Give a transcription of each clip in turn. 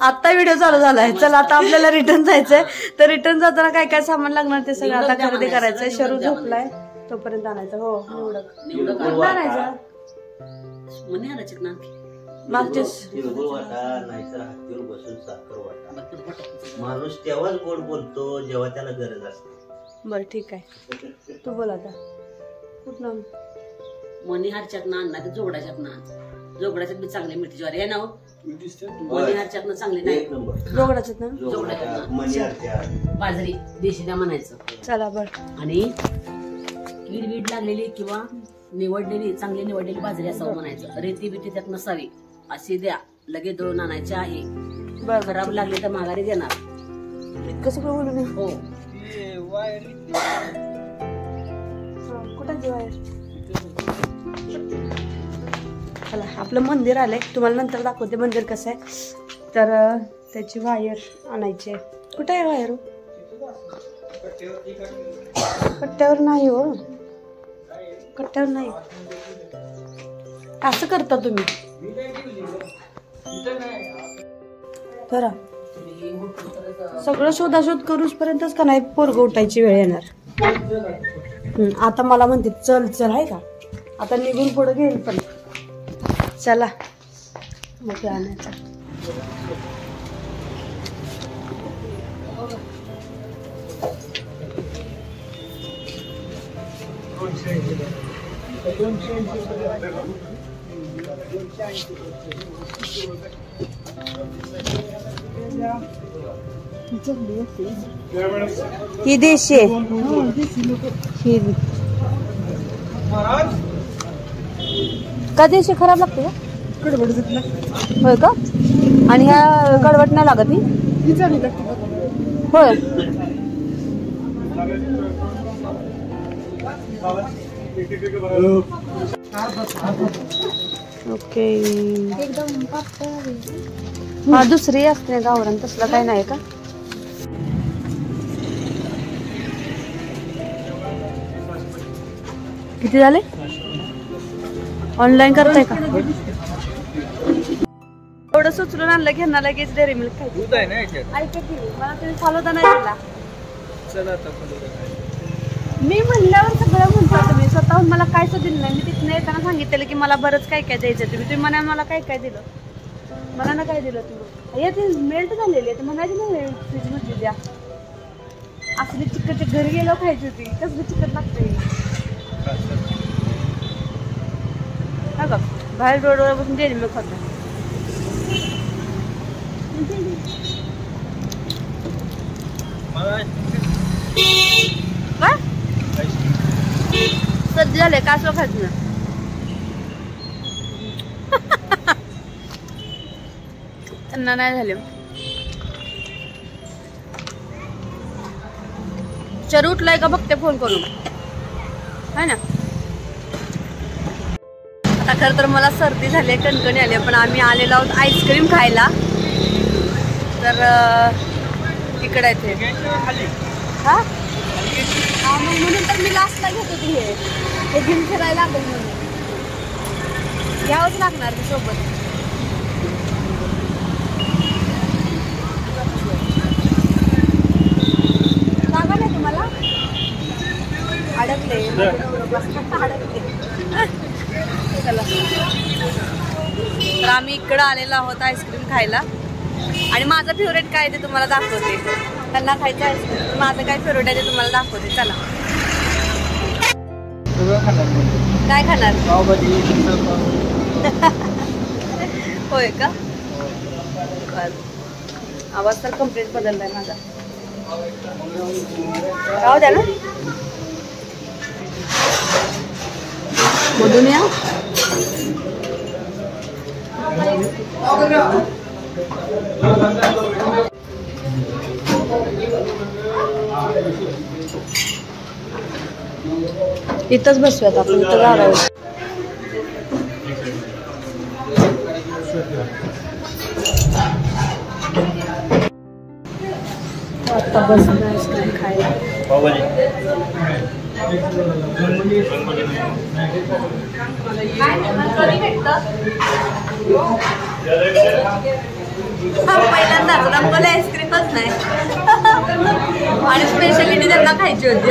आता व्हिडिओ चालू झालाय. चला आता आपल्याला रिटर्न जायचंय. तर रिटर्न जाताना काय काय सामान लागणार ते सगळं आता खरेदी करायचंय. शरू झोपलाय तोपर्यंत आणायचं. हो निवडक आणायचं मागचेच माणूस तेव्हाच गोड बोलतो जेव्हा त्याला गरज असते. बरं ठीक आहे तू बोल आता. कुठं मणिहारच्यात ना आणणार जोगडाच्यात ना. जोगडाच्यात बी चांगले मिठी ज्वारी आहे ना. मणिहारच्यात ना चांगले नाही. जोगडाच्यात ना बाजरी देशी द्या म्हणायचं. चला बर. आणि कीड बीड लागलेली किंवा निवडलेली चांगली निवडलेली बाजरी असावं म्हणायचं. रेती बिती त्यात नसावी अशी द्या. लगेच दळून आणायचे आहे. खराब लागले तर माघारी देणार. कसं बोलू मी. हो कुठं वायर. चला आपलं मंदिर आलंय. तुम्हाला नंतर दाखवते मंदिर कसं आहे. तर त्याची वायर आणायची आहे. कुठं आहे वायर. कट्ट्यावर नाही हो. कट्ट्यावर नाही. असं करता तुम्ही. करा सगळं शोधाशोध करूच पर्यंतच का नाही पोरग उठायची वेळ येणार. आता मला म्हणते चल चल आहे का. आता निघून पुढे घेईल पण. चला मग आणायचं. ही देशी आहे. का देशी खराब लागते का. होय का. आणि ह्या कडवट नाही लागत. ही होय. ओके हा दुसरी असते गावरान तसलं काही नाही का. किती झाले. ऑनलाईन करताय का. एवढं सुचलून आणलं घेणार लगेच डेअरी मिल्क खायचं. ऐका की मला तुम्ही फालुदा नाही दिला. मी म्हणल्यावर सगळं म्हणता तुम्ही. स्वतःहून मला काय दिलं नाही. मी तिथनं येताना सांगितलेलं की मला बरंच काय काय द्यायचं. तुम्ही म्हणा मला काय काय दिलं. मला ना काय दिलं तुम्ही. हे ते मेल्ट झालेली आहे. म्हणायची नाही फ्रीज मध्ये द्या. असली चिकट घरी गेलो खायची होती. कसली चिकट लागते. हा का बाहेर रोडवर बसून डेअरी मिल्क खातो. काय सर्दी झाले का असं खायचं ना. त्यांना नाही झाले. चरू उठलाय का बघते फोन करून है ना. आता खरं तर मला सर्दी झाली कणकणी आली पण आम्ही आलेलो आहोत आईस्क्रीम खायला. तर इकडे आहे ते. हा म्हणून तर मी लास्टला घेत होती. हे घेऊन फिरायला लागेल म्हणून घ्यावंच लागणार ते सोबत. जागा नाही तुम्हाला. अडकले अडकले. चला तर आम्ही इकडं आलेलो आहोत आईस्क्रीम खायला. आणि माझं फेवरेट काय ते तुम्हाला दाखवते. त्यांना खायचं आईस्क्रीम. माझं काय फेवरेट आहे ते तुम्हाला दाखवते. चला काय खाणार. होय का. आवाज तर कम्प्लीट बदललाय माझा. राहू द्या ना. मधून या. इथंच बसूयात आपण. इथं गावावर आता बसून आईस्क्रीम खायला. पहिल्यांदाच रंगोली आईस्क्रीमच नाही आणि स्पेशालिटी त्यांना खायची होती.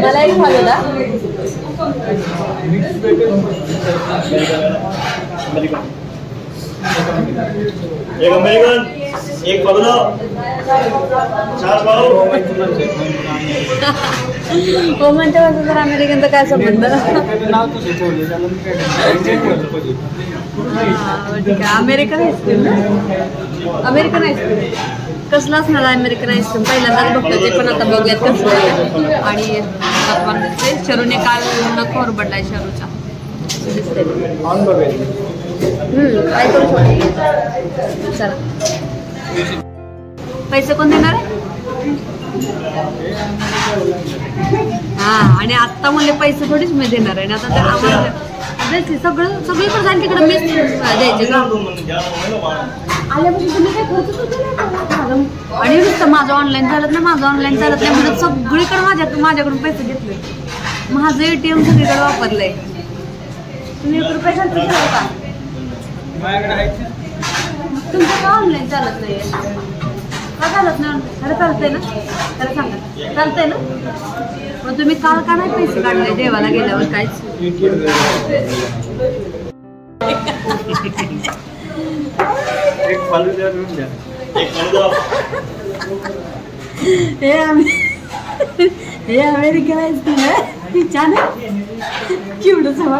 मला एक फालुदा एक अमेरिकन, एक फालुदा, 4 पाव. कोमनच्या वाजता तर अमेरिकनचा काय संबंध? ठीक आहे, अमेरिकन आईस्क्रीम ना, अमेरिकन आईस्क्रीम कसलं असणार अमेरिकन आईस्क्रीम पहिल्यांदाच बघतो ते, पण आता बघूयात कसं आहे. आणि शरूने काल पूर्ण खोर बदलाय शरूचा दिसते. काय करू शकतो. चला पैसे कोण देणार आहे? हा, आणि आत्ता म्हणले पैसे थोडीच मी देणार आहे. आता आम्हाला द्यायचे सगळीकडे जाईल तिकडे मीच द्यायचे का आल्यापासून तुम्ही काय खर्च आणि नुसतं माझं ऑनलाईन चालत नाही म्हणून सगळीकडे माझ्याकडून पैसे घेतले. माझं ATM सगळीकडे वापरलंय. तुम्ही 1 रुपये खर्च केला का? तुमचं का ऑनलाईन चालत नाही? का चालत नाही? खरं चालतंय ना? खरं सांगा, चालतंय ना? मग तुम्ही काल का नाही पैसे काढले देवाला गेल्यावर? काहीच एक फालुदा घेऊन द्या. एक फालुदा. हे अमेरिकन आईस्क्रीम आहे. छान आहे. केवढं सवा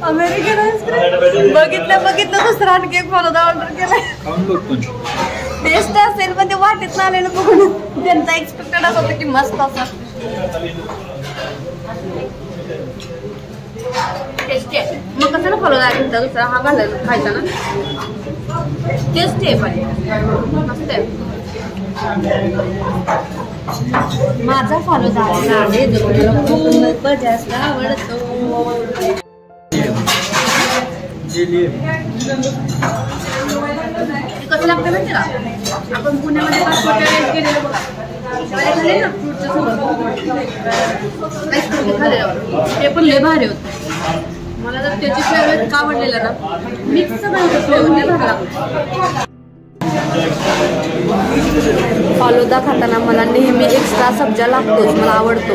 अमेरिकन आईस्क्रीम बघितलं दुसरा आणखी एक फालुदा ऑर्डर केलाय. टेस्ट असेल पण ते वाटेत ना आलेलं बघून त्यांचा एक्सपेक्टेड असं होतं की मस्त असं टेस्टी आहे. मग कशाला फालुदा घेतला दुसरा? हा घालायला खायचा ना. टेस्टी आहे पण मस्त आहे. माझा फालुदा आहे जो खूप जास्त आवडतो. कसं लागतं माहिती का? आपण पुण्यामध्ये पासपोर्ट गेलेलो बघा, खाल्ले ना फ्रूटचं आईस्क्रीम खाल्लेलं, ते पण लय भारी होतं. मला तर त्याची फ्लेवर का आवडलेलं ना, मिक्स सगळं होतं फ्लेवर लय भारी लागतं. फालुदा खाताना मला नेहमी एक्स्ट्रा सब्जा लागतोच, मला आवडतो.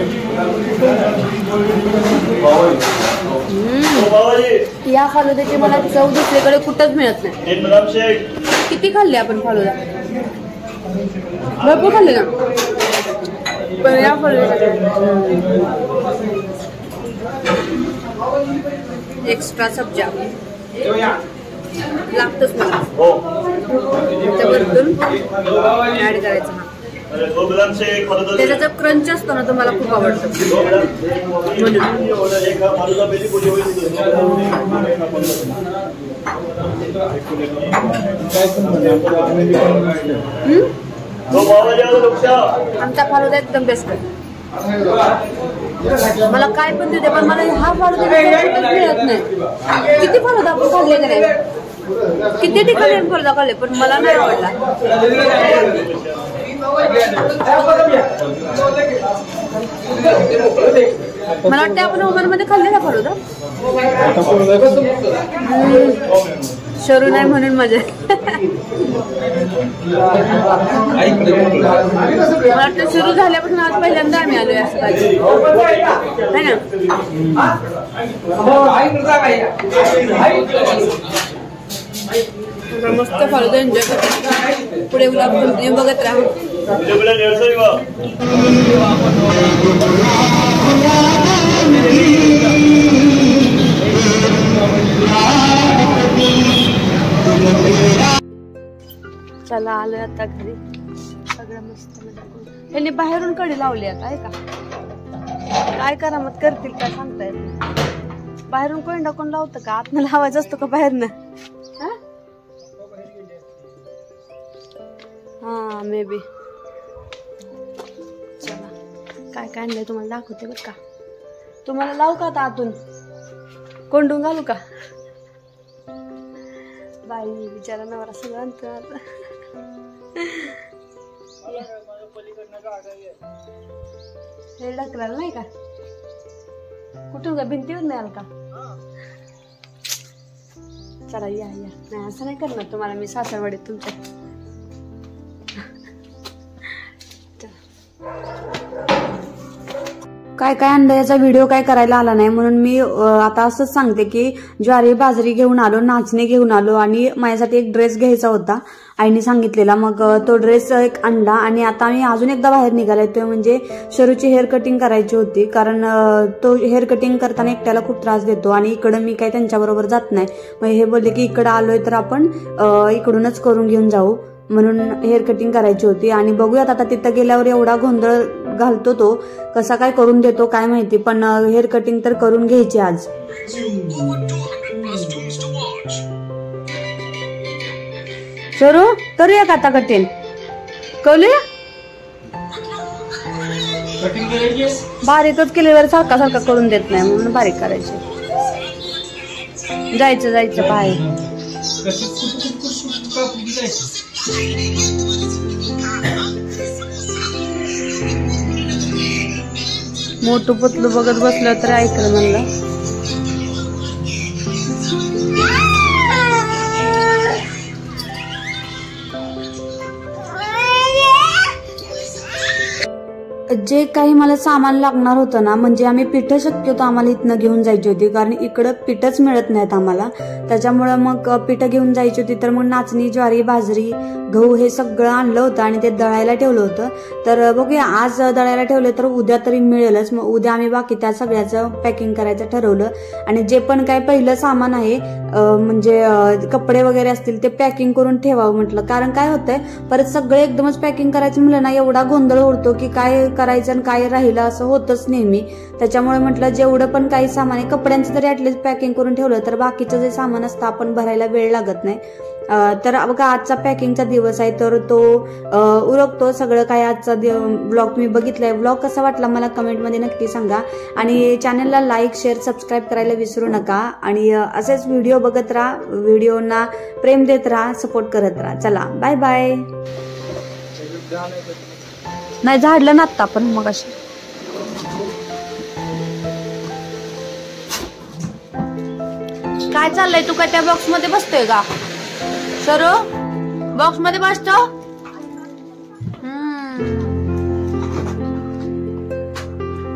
या फालुद्याची मला चव दुसरीकडे कुठंच मिळत नाही. किती खाल्ले आपण फालुदा? भरपूर खाल्ले ना. पण या फालुदा एक्स्ट्रा सब्जा लागतोच मला. त्याच्यावरून ऍड करायचं. हा त्याचा जो क्रंच असतो ना तो मला खूप आवडतो म्हणून. आमचा फालुदा एकदम बेस्ट आहे. मला काय पण देते पण मला हा फालुदा मिळत नाही. किती फालुदा आपण खाल्ले का नाही? किती ठिकाणी फालुदा खाल्ले पण मला नाही आवडला. मला वाटतं आपण ओव्हनमध्ये खाल्ले का फालुदा? शरू नाही म्हणून मजा. मला वाटतं सुरू झाल्यापासून आज पहिल्यांदा आम्ही आलोय असं पाहिजे है ना. मस्त फालुदा एन्जॉय करतो. पुढे गुलाबजामुन बघत राहा. चला आलोय आता घरी. सगळं मस्त यांनी बाहेरून कडी लावली आता आहे का? काय करामत करतील काय सांगता येत नाही. बाहेरून कोणी कोण लावतं का? आतनं लावायचं असतो का बाहेरनं? हा मे बी. चला काय काय आणलंय तुम्हाला दाखवते बरं का. तुम्हाला लावू का आता आतून? कोंडून घालू का? बाई बिचारा नवरा सगळं आणतो. हे ढकलायला नाही का? कुठून का भिंतीवर नाही आल का? चला या या. नाही असं नाही करणार तुम्हाला मी सासरवाडीत तुमच्या. काय काय आणलं याचा व्हिडिओ काय करायला आला नाही म्हणून मी आता असंच सांगते की ज्वारी बाजरी घेऊन आलो, नाचणे घेऊन आलो आणि माझ्यासाठी एक ड्रेस घ्यायचा होता आईने सांगितलेला. मग तो ड्रेस एक आणला आणि आता मी अजून एकदा बाहेर निघाले. तो म्हणजे शरूची हेअर कटिंग करायची होती कारण तो हेअर कटिंग करताना एकट्याला खूप त्रास देतो आणि इकडं मी काही त्यांच्याबरोबर जात नाही. मग हे बोलले की इकडं आलोय तर आपण इकडूनच करून घेऊन जाऊ म्हणून हेअर कटिंग करायची होती. आणि बघूयात आता तिथं गेल्यावर एवढा गोंधळ घालतो तो, कसा काय करून देतो काय माहिती, पण हेअर कटिंग तर करून घ्यायची आज. सरू करूया का आता कटिंग? करूया बारीकच केल्यावर सारखा सारखा करून देत नाही म्हणून बारीक करायची. जायचं बाहेर. मोठू पतलू बघत बसलं तर ऐकलं म्हणलं. जे काही मला सामान लागणार होतं ना, म्हणजे आम्ही पिठं शक्यतो आम्हाला इथनं घेऊन जायची होती कारण इकडं पिठच मिळत नाहीत आम्हाला. त्याच्यामुळं मग पिठं घेऊन जायची होती. तर मग नाचणी, ज्वारी, बाजरी, गहू हे सगळं आणलं होतं आणि ते दळायला ठेवलं होतं. तर बघूया आज दळायला ठेवलं तर उद्या तरी मिळेलच. मग उद्या आम्ही बाकी त्या सगळ्याचं पॅकिंग करायचं ठरवलं. आणि जे पण काय पहिलं सामान आहे म्हणजे कपडे वगैरे असतील ते पॅकिंग करून ठेवावं म्हटलं. कारण काय होतंय परत सगळं एकदमच पॅकिंग करायचं म्हणलं ना एवढा गोंधळ उडतो की काय करायचं आणि काय राहिलं असं होतच नेहमी. त्याच्यामुळे म्हटलं जेवढं पण काही सामान आहे कपड्यांचं तरी ऍटलीस्ट पॅकिंग करून ठेवलं तर बाकीचं जे सामान असतं आपण भरायला वेळ लागत नाही. तर बघा आजचा पॅकिंगचा दिवस आहे तर तो उरकतो सगळं काय. आजचा ब्लॉग तुम्ही बघितलाय. ब्लॉग कसा वाटला मला कमेंटमध्ये नक्की सांगा आणि चॅनलला लाईक, शेअर, सबस्क्राईब करायला विसरू नका. आणि असेच व्हिडिओ बघत राहा, व्हिडिओना प्रेम देत राहा, सपोर्ट करत राहा. चला बाय बाय. नाही झाडलं ना आता पण मग अशी. काय चाललंय? तू काय त्या बॉक्स मध्ये बसतोय का? सरू बॉक्स मध्ये बसतो?